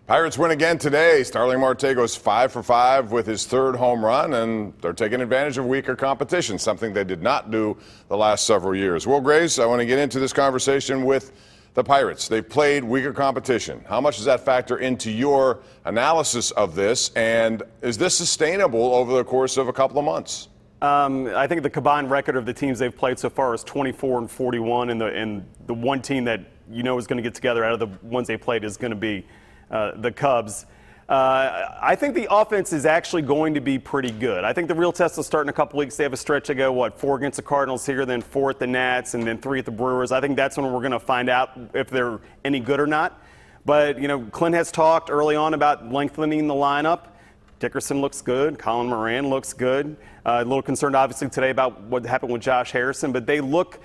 Pirates win again today. Starling Marte goes 5 for 5 with his third home run, and they're taking advantage of weaker competition, something they did not do the last several years. Will Grace, I want to get into this conversation with the Pirates. They've played weaker competition. How much does that factor into your analysis of this, and is this sustainable over the course of a couple of months? I think the combined record of the teams they've played so far is 24-41, and the one team that you know is going to get together out of the ones they played is going to be the Cubs. I think the offense is actually going to be pretty good. I think the real test will start in a couple weeks. They have a stretch to go, 4 against the Cardinals here, then 4 at the Nats, and then 3 at the Brewers. I think that's when we're going to find out if they're any good or not. But, you know, Clint has talked early on about lengthening the lineup. Dickerson looks good. Colin Moran looks good. A little concerned, obviously, today about what happened with Josh Harrison, but they look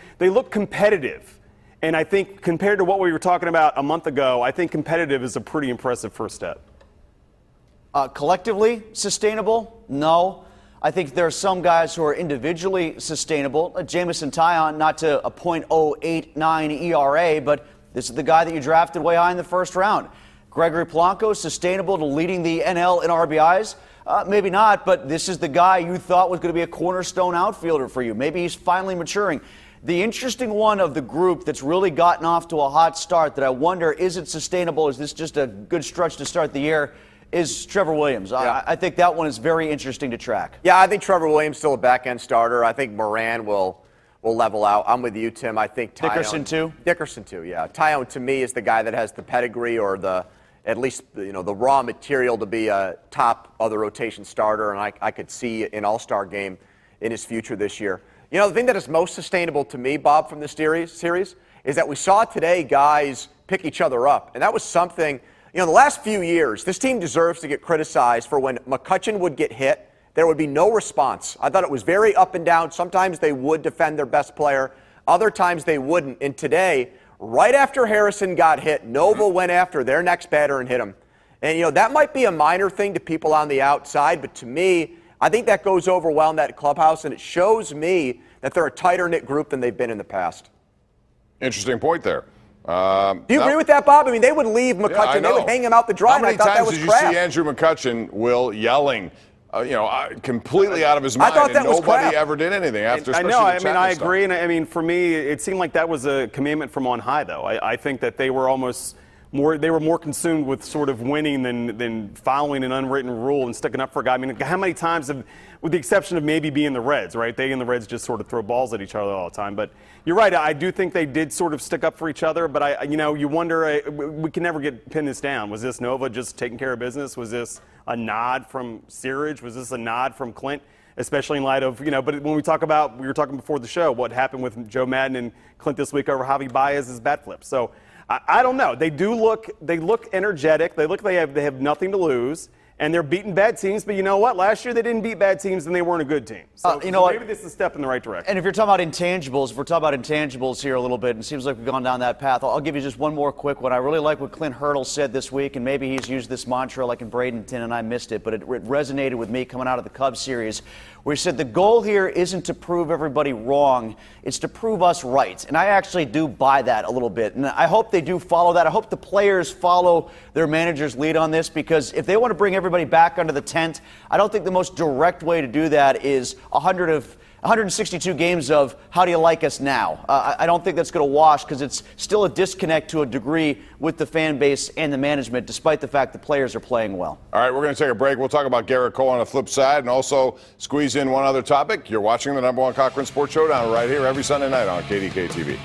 competitive. And I think compared to what we were talking about a month ago, I think competitive is a pretty impressive first step. Collectively sustainable? No. I think there are some guys who are individually sustainable. Jameson Taillon, not to a .089 ERA, but this is the guy that you drafted way high in the first round. Gregory Polanco, sustainable to leading the NL in RBIs? Maybe not, but this is the guy you thought was going to be a cornerstone outfielder for you. Maybe he's finally maturing. The interesting one of the group that's really gotten off to a hot start that I wonder, is it sustainable? Is this just a good stretch to start the year? Is Trevor Williams. Yeah. I think that one is very interesting to track. Yeah, I think Trevor Williams still a back-end starter. I think Moran will level out. I'm with you, Tim. I think Taillon. Dickerson, too? Dickerson, too, yeah. Taillon, to me, is the guy that has the pedigree or at least the raw material to be a top of the rotation starter, and I could see an all-star game in his future this year. You know, the thing that is most sustainable to me, Bob, from this series is that we saw today guys pick each other up, and that was something. You know, the last few years, this team deserves to get criticized for when McCutchen would get hit, there would be no response. I thought it was very up and down. Sometimes they would defend their best player. Other times they wouldn't. And today, right after Harrison got hit, Nova went after their next batter and hit him. And, you know, that might be a minor thing to people on the outside, but to me, I think that goes over well in that clubhouse, and it shows me that they're a tighter-knit group than they've been in the past. Interesting point there. Do you agree with that, Bob? I mean, they would leave McCutchen. Yeah, they would hang him out the dry, and I thought that was crap. How many times did you see Andrew McCutchen, Will, yelling, completely out of his mind, I thought that was crap. Nobody ever did anything after? I know. I mean, I agree, and I mean, for me, it seemed like that was a commandment from on high, though. I think that they were almost more consumed with sort of winning than following an unwritten rule and sticking up for a guy. I mean, how many times have, with the exception of maybe being the Reds, right? They and the Reds just sort of throw balls at each other all the time. But you're right. I do think they did sort of stick up for each other. But you wonder, we can never pin this down. Was this Nova just taking care of business? Was this a nod from Searage? Was this a nod from Clint? Especially in light of, but when we were talking before the show, what happened with Joe Madden and Clint this week over Javi Baez's bat flip. So I don't know. They look energetic. They have nothing to lose. And they're beating bad teams, but you know what? Last year they didn't beat bad teams, and they weren't a good team. So maybe this is a step in the right direction. And if you're talking about intangibles, if we're talking about intangibles here a little bit, and it seems like we've gone down that path, I'll give you just one more quick one. I really like what Clint Hurdle said this week, and maybe he's used this mantra like in Bradenton, and I missed it, but it resonated with me coming out of the Cubs series, where he said the goal here isn't to prove everybody wrong, it's to prove us right. And I actually do buy that a little bit, and I hope they do follow that. I hope the players follow their manager's lead on this, because if they want to bring everybody back under the tent, I don't think the most direct way to do that is 162 games of how do you like us now. I don't think that's going to wash, because it's still a disconnect to a degree with the fan base and the management, despite the fact the players are playing well. All right, we're going to take a break. We'll talk about Garrett Cole on the flip side and also squeeze in one other topic. You're watching the #1 Cochran Sports Showdown right here every Sunday night on KDK TV.